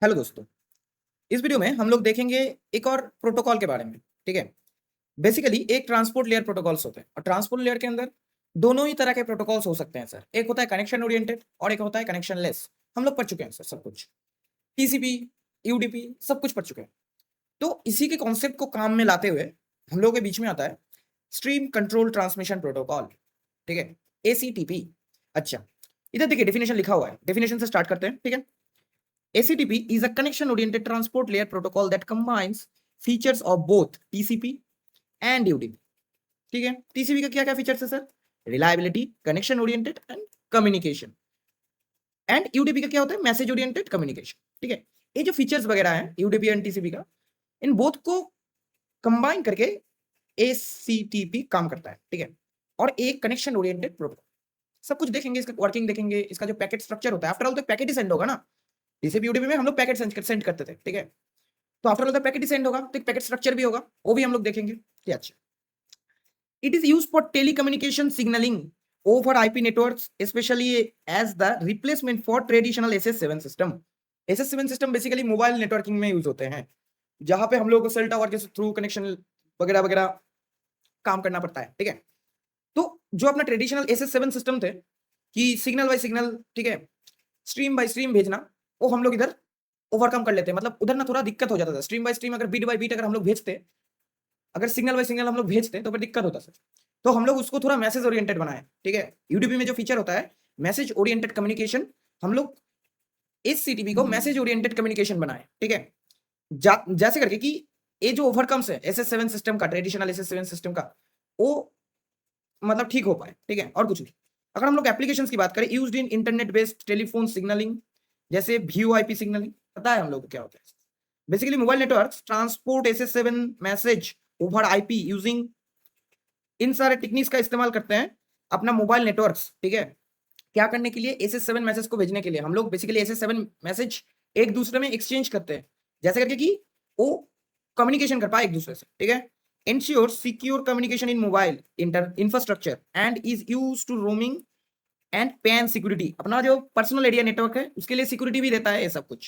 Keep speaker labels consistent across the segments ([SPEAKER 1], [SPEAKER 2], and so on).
[SPEAKER 1] Hello दोस्तों, इस video में हम लोग देखेंगे एक और प्रोटोकॉल के बारे में। ठीक है, बेसिकली एक ट्रांसपोर्ट लेयर प्रोटोकॉल्स होते हैं और ट्रांसपोर्ट लेयर के अंदर दोनों ही तरह के प्रोटोकॉल्स हो सकते हैं सर। एक होता है कनेक्शन ओरिएंटेड और एक होता है कनेक्शन लेस। हम लोग पढ़ चुके हैं सर सब कुछ, टीसीपी, यूडीपी सब कुछ पढ़ चुके हैं। तो इसी के कॉन्सेप्ट को काम में लाते हुए हम लोगों के बीच में आता है स्ट्रीम कंट्रोल ट्रांसमिशन प्रोटोकॉल। ठीक है, एसीटीपी। अच्छा, इधर देखिए डेफिनेशन लिखा हुआ है, डेफिनेशन से स्टार्ट करते हैं। ठीक है, ACTP is a connection-oriented transport layer protocol that combines features of both TCP and UDP. ठीक है, TCP का क्या क्या फीचर्स है sir? Reliability, connection oriented and communication. And UDP का क्या होता है? Message oriented communication. ठीक है, ये जो फीचर्स वगैरह हैं यूडीपी एंड टीसीपी का, इन बोथ को कंबाइन करके एसीटीपी काम करता है। ठीक है, और एक कनेक्शन ओरिएंटेड प्रोटोकॉल। सब कुछ देखेंगे, इसका वर्किंग देखेंगे, इसका जो पैकेट स्ट्रक्चर होता है। आफ्टर ऑल तो पैकेट ही सेंड होगा ना, टीसीपी यूडीपी में हम लोग पैकेट सेंड करते थे। ठीक है, तो after all the packet he send होगा, तो एक पैकेट स्ट्रक्चर भी होगा, वो भी हम लोग देखेंगे कि अच्छा। It is used for telecommunication signalling over IP networks, especially as the replacement for traditional SS7 system. SS7 system basically mobile networking में यूज होते हैं, जहां पे हम लोग को सेल टावर के थ्रू कनेक्शन वगैरह वगैरह काम करना पड़ता है। ठीक है, तो जो अपना ट्रेडिशनल SS7 सिस्टम थे कि सिग्नल बाय सिग्नल, ठीक है, स्ट्रीम बाय स्ट्रीम भेजना, वो हम लोग इधर ओवरकम कर लेते हैं। मतलब उधर ना थोड़ा दिक्कत हो जाता था। स्ट्रीम बाय स्ट्रीम अगर बीट बाय बीट अगर हम लोग भेजते, अगर सिग्नल बाय सिग्नल हम लोग भेजते तो फिर दिक्कत होता सर। तो हम लोग उसको थोड़ा मैसेज ओरिएंटेड बनाए। ठीक है, यूडीपी में जो फीचर होता है मैसेज ओरिएंटेड कम्युनिकेशन, हम लोग इस सीटीपी को मैसेज ओरिएंटेड कम्युनिकेशन बनाए। ठीक है, जैसे करके कि ये जो ओवरकम्स है SS7 सिस्टम का, ट्रेडिशनल SS7 सिस्टम का, वो मतलब ठीक हो पाए। ठीक है, और कुछ नहीं। अगर हम लोग एप्लीकेशंस की बात करें, used in internet based telephone signalling, जैसे VoIP सिग्नलिंग, पता है हम लोग को क्या होता है? Basically mobile networks transport SS7 message over IP using, इन सारे टेक्निक्स का इस्तेमाल करते हैं अपना मोबाइल नेटवर्क्स। ठीक है, क्या करने के लिए? SS7 मैसेज को भेजने के लिए हम लोग बेसिकली SS7 मैसेज एक दूसरे में एक्सचेंज करते हैं, जैसे करके कि वो कम्युनिकेशन कर पाए एक दूसरे से। ठीक है, ensures secure communication in mobile infrastructure and is used to roaming and pan security. अपना जो पर्सनल एरिया नेटवर्क है उसके लिए सिक्योरिटी भी देता है ये सब कुछ।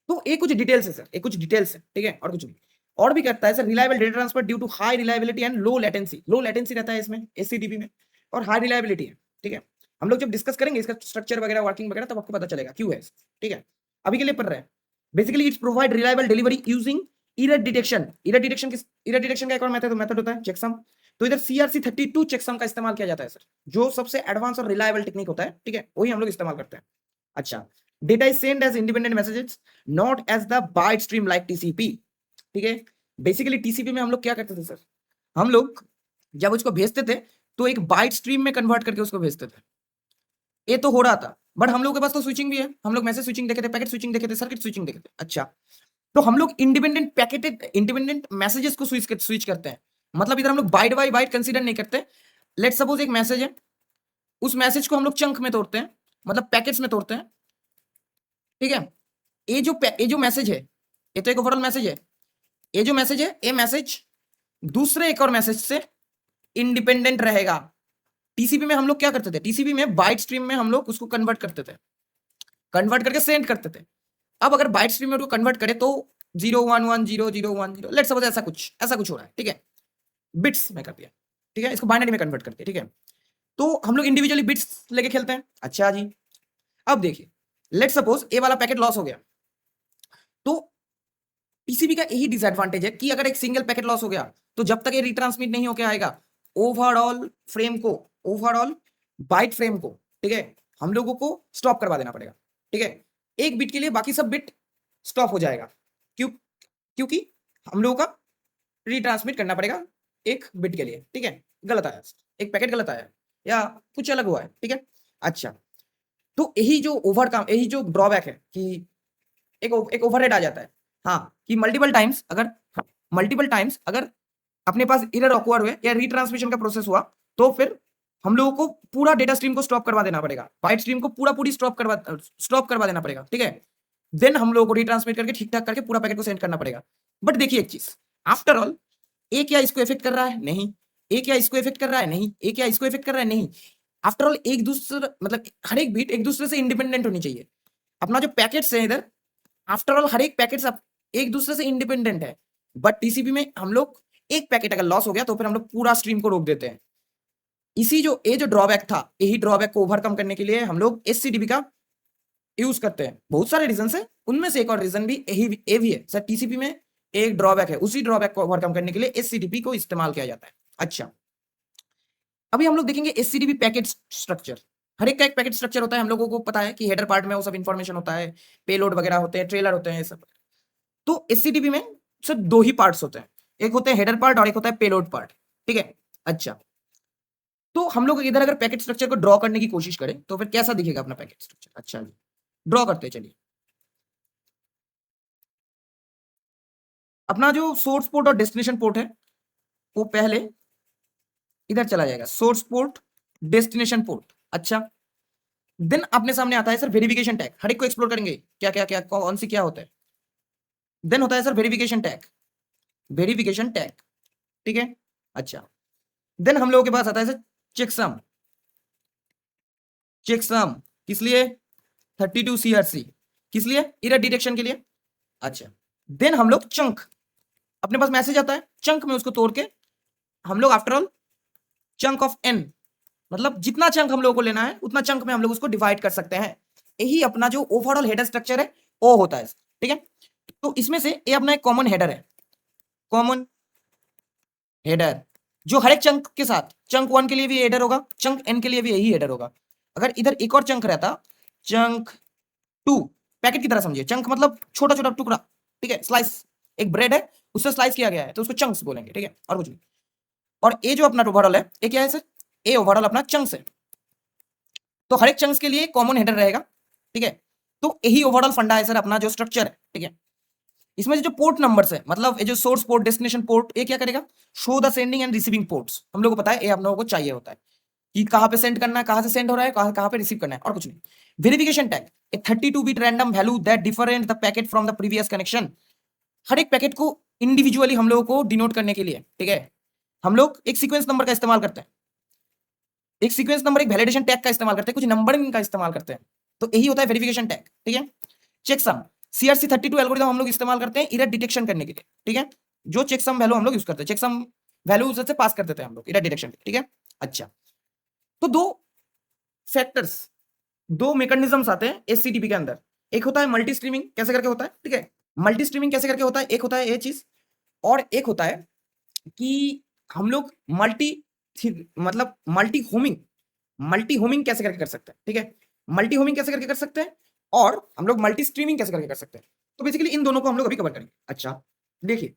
[SPEAKER 1] तो ये कुछ डिटेल्स है सर, ये कुछ डिटेल्स है। ठीक है, और कुछ नहीं। और भी करता है sir reliable data transfer due to high reliability and low latency. Low latency रहता है इसमें एससीटीपी में, और हाई रिलायबिलिटी है। ठीक है, हम लोग जब डिस्कस करेंगे इसका स्ट्रक्चर वगैरह, वर्किंग वगैरह, तब आपको पता चलेगा क्यों है। ठीक है, अभी के लिए पढ़ रहे हैं। Basically it's provide reliable delivery using error detection. Error detection का एक और मेथड होता है चेकसम। तो इधर CRC32 चेकसम का इस्तेमाल किया जाता है सर, जो सबसे एडवांस और रिलायबल टेक्निक होता है। ठीक है, वही हम लोग इस्तेमाल करते हैं। अच्छा, data is send as independent messages not as the byte stream like TCP. ठीक है, बेसिकली टीसीपी में हम लोग क्या करते थे सर, हम लोग जब उसको भेजते थे तो एक बाइट स्ट्रीम में कन्वर्ट करके उसको भेजते थे। ये तो हो रहा था, बट हम लोग के पास तो स्विचिंग भी है। हम लोग मैसेज स्विचिंग देखे थे, पैकेट स्विचिंग देखे थे, सर्किट स्विचिंग देखे थे। अच्छा, तो हम लोग इंडिपेंडेंट मैसेजेस को स्विच करते हैं। मतलब इधर हम लोग बाइट बाय बाइट कंसीडर नहीं करते। लेट सपोज एक मैसेज है, उस मैसेज को हम लोग चंक में तोड़ते हैं, मतलब पैकेट्स में तोड़ते हैं। ठीक है, ये जो मैसेज है, ये तो एक ओवरऑल मैसेज है। ये जो मैसेज है, ये मैसेज दूसरे एक और मैसेज से इंडिपेंडेंट रहेगा। टीसीपी में हम लोग क्या करते थे, टीसीपी में बाइट स्ट्रीम में हम लोग उसको कन्वर्ट करते थे, कन्वर्ट करके सेंड करते थे। अब अगर बाइट स्ट्रीम में उसको कन्वर्ट करें तो 0110010, लेट्स सपोज ऐसा कुछ हो रहा है। ठीक है, बिट्स में कर दिया। ठीक है, इसको बाइनरी में कन्वर्ट करते हैं। ठीक है, तो हम लोग इंडिविजुअली बिट्स लेके खेलते हैं। अच्छा जी, अब देखिए, लेट्स सपोज ए वाला पैकेट लॉस हो गया, तो टीसीपी का यही डिसएडवांटेज है कि अगर एक सिंगल पैकेट लॉस हो गया तो जब तक ये रिट्रांसमिट नहीं होकर आएगा ओवरऑल फ्रेम को, ओवरऑल बाइट फ्रेम को, ठीक है, हम लोगों को स्टॉप करवा देना पड़ेगा। ठीक है, एक बिट के लिए बाकी सब बिट स्टॉप हो जाएगा। क्योंकि हम लोगों का रिट्रांसमिट करना पड़ेगा एक बिट के लिए। ठीक है, गलत आया, एक पैकेट गलत आया या कुछ अलग हुआ है। ठीक है, अच्छा, तो यही जो ड्रॉबैक है कि एक ओवरहेड आ जाता है। हाँ, कि मल्टीपल टाइम्स अगर अपने पास एरर ऑकवर हुए या रिट्रांसमिशन का प्रोसेस हुआ तो फिर हम लोगों को पूरा डेटा स्ट्रीम को स्टॉप करवा देना पड़ेगा, बाइट स्ट्रीम को पूरी स्टॉप करवा देना पड़ेगा। ठीक है, देन हम लोगों को रिट्रांसमिट करके ठीक ठाक करके पूरा पैकेट को सेंड करना पड़ेगा। बट देखिए एक चीज, आफ्टर ऑल ए क्या इसको इफेक्ट कर रहा है? नहीं। ए क्या इसको इफेक्ट कर रहा है? नहीं। ए क्या इसको इफेक्ट कर रहा है? नहीं। आफ्टर ऑल एक दूसरे, मतलब हर एक बीट एक दूसरे से इंडिपेंडेंट होनी चाहिए। अपना जो पैकेट्स है इधर आफ्टर ऑल हर एक पैकेट एक दूसरे से इंडिपेंडेंट है, बट टीसीपी में हम लोग एक पैकेट अगर लॉस हो गया तो फिर हम लोग पूरा स्ट्रीम को रोक देते हैं। इसी जो ड्रॉबैक था, यही ड्रॉबैक को ओवरकम करने के लिए हम लोग एससीडीपी का यूज करते हैं। बहुत सारे रीजन है, उनमें से एक और रीजन भी ये भी है सर, टीसीपी में एक ड्रॉबैक है, उसी ड्रॉबैक को ओवरकम करने के लिए एससीडीपी को इस्तेमाल किया जाता है। अच्छा, अभी हम लोग देखेंगे एससीडीपी पैकेट स्ट्रक्चर। हर एक का एक पैकेट स्ट्रक्चर होता है, हम लोगों को पता है कि हेडर पार्ट में वो सब इंफॉर्मेशन होता है, पेलोड वगैरह होते हैं, ट्रेलर होते हैं, ये सब। तो एससीडीपी में सिर्फ दो ही पार्ट्स होते हैं, एक होते हैं हेडर पार्ट और एक होता है पेलोड पार्ट, ठीक है। अच्छा, तो हम लोग इधर अगर पैकेट स्ट्रक्चर को ड्रॉ करने की कोशिश करें तो फिर कैसा दिखेगा अपना पैकेट स्ट्रक्चर। अच्छा जी, ड्रॉ करते हैं, चलिए। अपना जो सोर्स पोर्ट और डेस्टिनेशन पोर्ट है वो पहले इधर चला जाएगा, सोर्स पोर्ट डेस्टिनेशन पोर्ट। अच्छा, देन अपने सामने आता है सर वेरिफिकेशन टैग। हर एक को एक्सप्लोर करेंगे क्या क्या क्या कौन सी क्या होता है। देन होता है sir verification tag, verification tag, ठीक है। अच्छा, देन हम लोगों के पास आता है सर चेकसम। चेकसम किस लिए? 32 CRC किस लिए? एरर डिटेक्शन के लिए। अच्छा, देन हम लोग चंक, अपने पास मैसेज आता है चंक में, उसको तोड़ के हम लोग after all chunk of n, मतलब जितना चंक हम लोगों को लेना है उतना चंक में हम लोग उसको डिवाइड कर सकते हैं। यही अपना जो ओवरऑल हेडर स्ट्रक्चर है वो होता है, ठीक है। तो इसमें से ये अपना एक कॉमन हेडर है, कॉमन हेडर, जो हर एक चंक के साथ, चंक 1 के लिए भी हेडर होगा, चंक n के लिए भी यही हेडर होगा। अगर इधर एक और चंक रहता, चंक 2, पैकेट की तरह समझिए, चंक मतलब छोटा छोटा टुकड़ा, ठीक है, स्लाइस, एक ब्रेड है उससे स्लाइस किया गया है तो उसको चंक्स बोलेंगे, ठीक है, और कुछ नहीं। और ये जो अपना ओवरऑल है ये क्या है सर? ये ओवरऑल अपना चंक्स है। तो हर एक चंक्स के लिए कॉमन हेडर रहेगा, ठीक है। तो यही ओवरऑल फंडा है सर अपना जो स्ट्रक्चर है, ठीक है। इसमें जो पोर्ट नंबर्स है, मतलब ये जो सोर्स पोर्ट डेस्टिनेशन पोर्ट, ये क्या करेगा? Show the sending end receiving ports. हम लोग को पता है ये हम लोगों को चाहिए होता है कि कहां पे सेंड करना है, कहां से सेंड हो रहा है, कहां पे रिसीव करना है, और कुछ नहीं। Verification tag, a 32 bit random value that different the packet from the previous connection. हर एक पैकेट को इंडिविजुअली हम लोगों को डिनोट करने के लिए, ठीक है, हम लोग एक सीक्वेंस नंबर का इस्तेमाल करते हैं, एक सीक्वेंस नंबर, एक वैलिडेशन टैग का इस्तेमाल करते हैं, कुछ नंबरिंग का इस्तेमाल करते हैं। तो यही होता है वेरिफिकेशन टैग, ठीक है। चेकसम, CRC32 एल्गोरिथम हम लोग इस्तेमाल करते हैं एरर डिटेक्शन करने के लिए, ठीक है। जो चेकसम वैल्यू हम लोग यूज करते हैं, चेकसम वैल्यू से पास कर देते हैं हम लोग एरर डिटेक्शन, ठीक है। अच्छा, तो दो फैक्टर्स, दो मैकेनिज्म्स आते हैं एससीटीपी के अंदर। एक होता है मल्टी स्ट्रीमिंग, कैसे करके होता है, ठीक है। मल्टी स्ट्रीमिंग कैसे करके होता है? एक होता है ये चीज, और एक होता है कि हम लोग मतलब मल्टी होमिंग कैसे करके कर सकते हैं, ठीक है। मल्टी होमिंग कैसे करके कर सकते हैं और हम लोग मल्टी स्ट्रीमिंग कैसे करके कर सकते हैं। तो बेसिकली इन दोनों को हम लोग अभी कवर करेंगे। अच्छा, देखिए,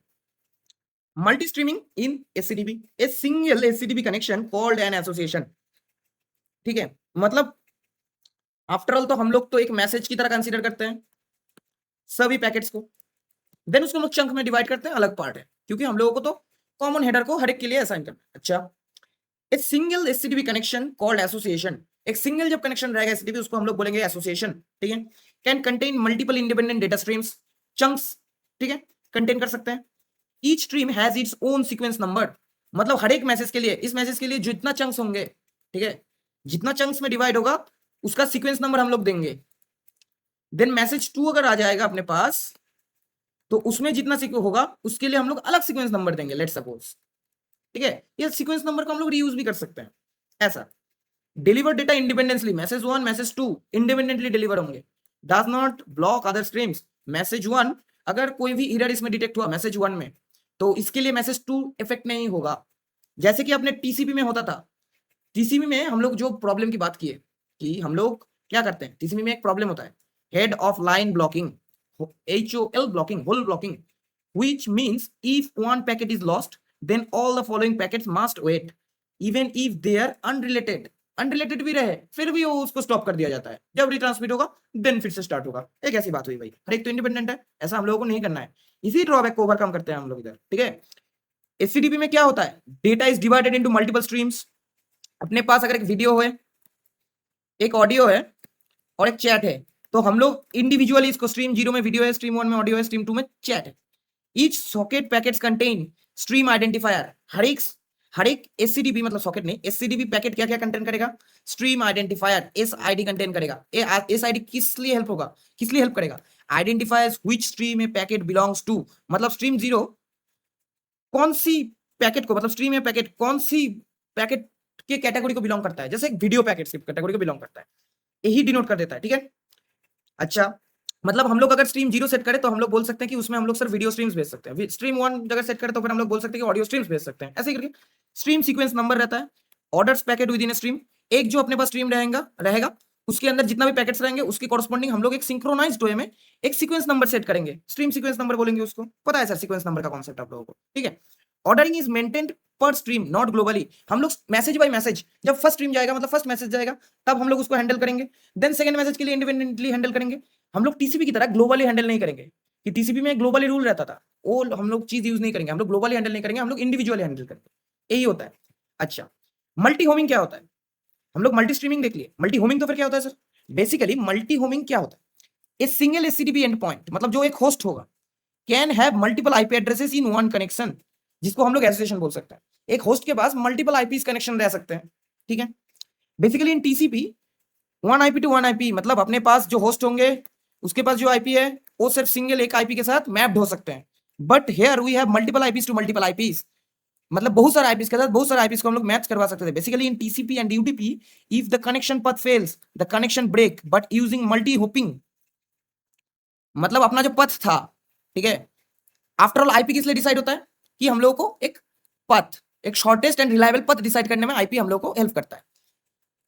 [SPEAKER 1] multi streaming in SCTP, a single SCTP connection called an association, ठीक है। मतलब आफ्टर ऑल तो हम लोग तो एक मैसेज की तरह कंसीडर करते हैं सभी पैकेट्स को, देन उसको हम लोग चंक में डिवाइड करते हैं, अलग पार्ट है, क्योंकि हम लोगों को तो कॉमन हेडर को हर एक के लिए असाइन करना है। अच्छा, a single SCTP connection called association, एक सिंगल जब कनेक्शन रहेगा एससीटीपी उसको हम लोग बोलेंगे एसोसिएशन, ठीक है। Can contain multiple independent data streams, chunks, ठीक है, कंटेन कर सकते हैं। Each stream has its own sequence number, मतलब हर एक मैसेज के लिए, इस मैसेज के लिए जितना चंक्स होंगे, ठीक है, जितना चंक्स में डिवाइड होगा उसका सीक्वेंस नंबर हम लोग देंगे। देन मैसेज 2 अगर आ जाएगा अपने पास तो उसमें जितना सीक्वेंस होगा उसके लिए हम लोग अलग सीक्वेंस नंबर देंगे, लेट्स सपोज, ठीक है। ये सीक्वेंस नंबर को हम लोग रीयूज भी कर सकते हैं ऐसा। Deliver data independently, message 1 message 2 independently deliver होंगे, does not block other streams. Message 1 अगर कोई भी एरर इसमें डिटेक्ट हुआ मैसेज 1 में तो इसके लिए मैसेज 2 इफेक्ट नहीं होगा, जैसे कि अपने टीसीपी में होता था। टीसीपी में हम लोग जो प्रॉब्लम की बात की है कि हम लोग क्या करते हैं, टीसीपी में एक प्रॉब्लम होता है head of line blocking, HOL blocking, whole blocking, which means if one packet is lost, then all the following packets must wait, even if they are unrelated. Unrelated भी रहे फिर भी वो उसको स्टॉप कर दिया जाता है, जब रिट्रांसमिट होगा देन फिर से स्टार्ट होगा। एक ऐसी बात हुई भाई, हर एक तो इंडिपेंडेंट है, ऐसा हम लोगों को नहीं करना है, इसी ड्रॉबैक को ओवरकम करते हैं हम लोग इधर, ठीक है। एससीटीपी में क्या होता है, data is divided into multiple streams. अपने पास अगर एक वीडियो है, एक ऑडियो है और एक चैट है, तो हम लोग इंडिविजुअली इसको, स्ट्रीम 0 में वीडियो है, स्ट्रीम 1 में ऑडियो है, स्ट्रीम 2 में चैट है। Each socket packets contain stream identifier. हर एक एससीडीपी, मतलब सॉकेट नहीं, एससीडीपी पैकेट क्या क्या कंटेन करेगा? स्ट्रीम आइडेंटिफायर, एसआईडी कंटेन करेगा। एसआईडी किस लिए हेल्प होगा, किस लिए हेल्प करेगा? Identifies which stream a packet belongs to, मतलब स्ट्रीम 0 कौन सी पैकेट को, मतलब स्ट्रीम या पैकेट कौन सी पैकेट के कैटेगरी को बिलोंग करता है, जैसे वीडियो पैकेट की कैटेगरी को बिलोंग करता है, यही डिनोट कर देता है, ठीक है। अच्छा, मतलब हम लोग अगर स्ट्रीम 0 सेट करें तो हम लोग बोल सकते हैं कि उसमें हम लोग सिर्फ वीडियो स्ट्रीम्स भेज सकते हैं। स्ट्रीम 1 अगर सेट करें तो फिर हम लोग बोल सकते हैं कि ऑडियो स्ट्रीम्स भेज सकते हैं। ऐसे ही करके स्ट्रीम सीक्वेंस नंबर रहता है, orders packet with in stream, एक जो अपने पास स्ट्रीम रहेगा उसके अंदर जितना भी पैकेट्स रहेंगे उसके कॉरस्पॉन्डिंग हम लोग एक सिंक्रोनाइज्ड वे में एक सीक्वेंस नंबर सेट करेंगे, स्ट्रीम सीक्वेंस नंबर बोलेंगे उसको। पता है सर सीक्वेंस नंबर का कॉन्सेप्ट आप लोगों को, ठीक है। ऑर्डरिंग इज मेंटेन्ड पर स्ट्रीम नॉट ग्लोबली, हम लोग मैसेज बाय मैसेज, जब फर्स्ट स्ट्रीम जाएगा मतलब फर्स्ट मैसेज जाएगा तब हम लोग उसको हैंडल करेंगे, देन सेकंड मैसेज के लिए इंडिपेंडेंटली हैंडल करेंगे। हम लोग टीसीपी की तरह ग्लोबली हैंडल नहीं करेंगे, कि टीसीपी में ग्लोबली रूल रहता था, वो हम लोग चीज यूज नहीं करेंगे, हम लोग ग्लोबली हैंडल नहीं करेंगे, हम लोग इंडिविजुअली हैंडल करेंगे, यही होता है। अच्छा, मल्टी होमिंग क्या होता है, हम लोग मल्टी स्ट्रीमिंग देख लिए, मल्टी होमिंग तो फिर क्या होता है सर, बेसिकली मल्टी होमिंग क्या होता है, a single HTTP and point, मतलब जो एक होस्ट होगा can have multiple IP addresses in one connection, जिसको हम लोग एसोसिएशन बोल सकते हैं। एक होस्ट के पास मल्टीपल आईपीस कनेक्शन रह सकते हैं, ठीक है। Basically in TCP 1 IP to 1 IP, मतलब अपने पास जो होस्ट होंगे उसके पास जो आईपी है वो सिर्फ सिंगल एक आईपी के साथ मैप्ड हो सकते हैं, but here we have multiple IPs to multiple IPs, मतलब बहुत सारे आईपीस के साथ बहुत सारे आईपीस को हम लोग मैच करवा सकते थे। Basically in TCP and UDP if the connection path fails the connection break, but using multi hopping, मतलब अपना जो पथ था, ठीक है, आफ्टर ऑल आईपी किस लिए डिसाइड होता है कि हम लोगों को एक पथ, एक शॉर्टेस्ट एंड रिलायबल पथ डिसाइड करने में आईपी हम लोग को हेल्प करता है।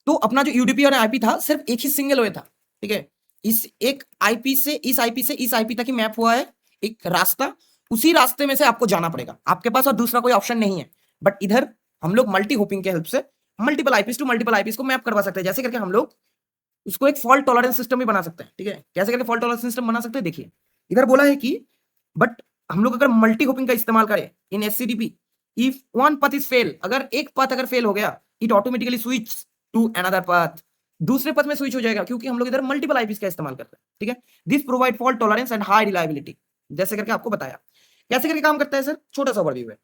[SPEAKER 1] तो अपना जो यूडीपी और आईपी था सिर्फ एक ही सिंगल वे था, ठीक है, इस एक आईपी से इस आईपी से इस आईपी तक ही मैप हुआ है एक रास्ता, उसी रास्ते में से आपको जाना पड़ेगा, आपके पास और दूसरा कोई ऑप्शन नहीं है। बट इधर हम लोग मल्टी होपिंग के हेल्प से multiple IPs to multiple IPs को मैप करवा सकते हैं, जैसे करके हम लोग उसको एक फॉल्ट टॉलरेंस सिस्टम भी बना सकते हैं, ठीक है। कैसे करके फॉल्ट टॉलरेंस सिस्टम बना सकते हैं, देखिए इधर बोला है कि बट हम लोग अगर मल्टी होपिंग का इस्तेमाल करें in HTTP, if one path is fail, अगर एक पाथ अगर फेल हो गया it automatically switch to another path, दूसरे पथ में स्विच हो जाएगा, क्योंकि हम लोग इधर मल्टीपल आईपीस का इस्तेमाल करते हैं, ठीक है। This provide fault tolerance and high reliability, जैसे करके आपको बताया। कैसे करके काम करता है सर, छोटा सा ओवरव्यू है।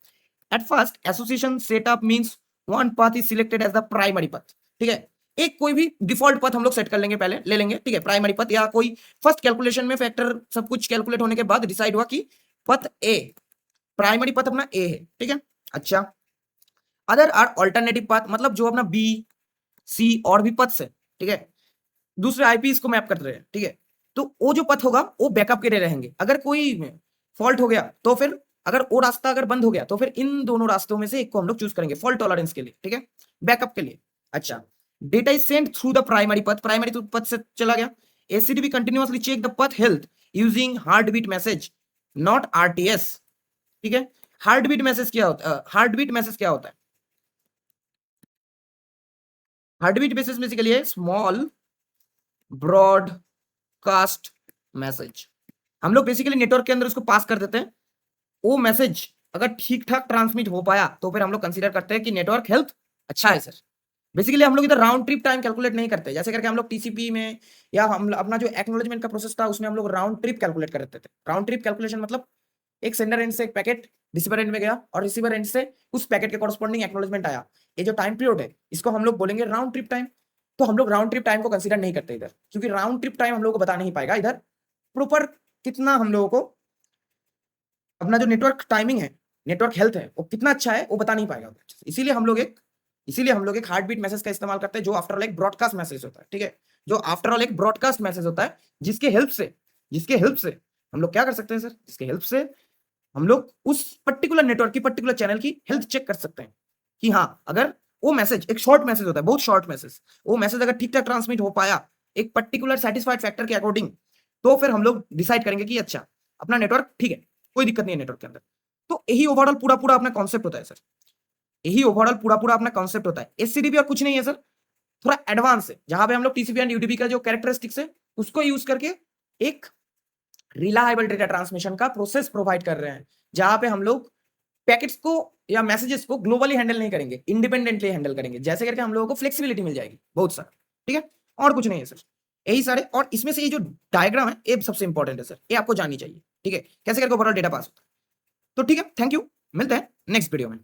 [SPEAKER 1] At first association setup means one path is selected as the primary path, ठीक है। एक कोई भी डिफॉल्ट पथ हम लोग सेट कर लेंगे, पहले ले लेंगे, ठीक है, प्राइमरी पथ, या कोई फर्स्ट कैलकुलेशन में फैक्टर सब कुछ कैलकुलेट होने के बाद डिसाइड हुआ कि पथ ए, प्राइमरी पथ अपना ए है, ठीक है। अच्छा, अदर आर ऑल्टरनेटिव पाथ, मतलब जो अपना बी सी और भी पथ है, ठीक है, दूसरे आईपीस को मैप कर रहे हैं, ठीक है, तो वो जो पथ होगा वो बैकअप के लिए रहेंगे। अगर कोई फॉल्ट हो गया तो फिर अगर वो रास्ता अगर बंद हो गया तो फिर इन दोनों रास्तों में से एक को हम लोग चूज करेंगे फॉल्ट टॉलरेंस के लिए, ठीक है, बैकअप के लिए। अच्छा, data is sent through the primary path, primary path से चला गया, HTTP continuously check the path health using heart beat message not RTS, ठीक है। हार्ट बीट मैसेज क्या होता है, हार्ट बीट मैसेज क्या होता है, हार्ट बीट मैसेज बेसिकली है स्मॉल ब्रॉडकास्ट मैसेज, हम लोग बेसिकली नेटवर्क के अंदर उसको पास कर देते हैं, वो मैसेज अगर ठीक ठाक ट्रांसमिट हो पाया तो फिर हम लोग कंसीडर करते हैं कि नेटवर्क हेल्थ अच्छा है सर। बेसिकली हम लोग इधर राउंड ट्रिप टाइम कैलकुलेट नहीं करते, जैसे करके हम लोग टीसीपी में या हम अपना जो एक्नॉलेजमेंट का प्रोसेस था उसमें हम लोग राउंड ट्रिप कैलकुलेट करते थे। राउंड ट्रिप कैलकुलेशन मतलब एक सेंडर एंड से एक पैकेट रिसीवर एंड में गया और रिसीवर एंड से उस पैकेट के कॉरस्पॉन्डिंग एक्नॉलेजमेंट आया, ये जो टाइम पीरियड है इसको हम लोग बोलेंगे राउंड ट्रिप टाइम। तो हम लोग राउंड ट्रिप टाइम को कंसीडर नहीं करते इधर, क्योंकि राउंड ट्रिप टाइम हम लोग को बता नहीं पाएगा इधर प्रॉपर कितना हम लोगों को अपना जो नेटवर्क टाइमिंग है, नेटवर्क हेल्थ है वो कितना अच्छा है वो बता नहीं पाएगा। इसीलिए हम लोग एक हार्ट बीट मैसेज का इस्तेमाल करते हैं जो आफ्टर ऑल एक ब्रॉडकास्ट मैसेज होता है, ठीक है, जो आफ्टर ऑल एक ब्रॉडकास्ट मैसेज होता है, जिसके हेल्प से हम लोग क्या कर सकते हैं सर, जिसके हेल्प से हम लोग उस पर्टिकुलर नेटवर्क की पर्टिकुलर चैनल की हेल्थ चेक कर सकते हैं कि हाँ अगर वो मैसेज एक शॉर्ट मैसेज होता है, बहुत शॉर्ट मैसेज, वो मैसेज अगर ठीक ठाक ट्रांसमिट हो पाया एक पर्टिकुलर सेटिस्फाइड फैक्टर के अकॉर्डिंग, तो फिर हम लोग डिसाइड करेंगे कि अच्छा अपना नेटवर्क ठीक है, कोई दिक्कत नहीं है नेटवर्क के अंदर। तो यही ओवरऑल पूरा पूरा अपना कॉन्सेप्ट होता है सर, यही ओवरऑल पूरा पूरा अपना कॉन्सेप्ट होता है। एचटीटीपी और कुछ नहीं है सर, थोड़ा एडवांस है, जहां पे हम लोग टीसीपी एंड यूडीपी का जो कैरेक्टरिस्टिक्स है उसको यूज करके एक रिलायबल डेटा ट्रांसमिशन का प्रोसेस प्रोवाइड कर रहे हैं, जहां पे हम लोग पैकेट्स को या मैसेजेस को ग्लोबली हैंडल नहीं करेंगे, इंडिपेंडेंटली हैंडल करेंगे, जैसे करके हम लोगों को फ्लेक्सिबिलिटी मिल जाएगी बहुत सारा, ठीक है, और कुछ नहीं है सर, यही सारे। और इसमें से ये जो डायग्राम है ये सबसे इंपॉर्टेंट है सर, ये आपको जाननी चाहिए, ठीक है, कैसे करके ओवरऑल डेटा पास होता है। तो ठीक है, थैंक यू, मिलते हैं नेक्स्ट वीडियो में।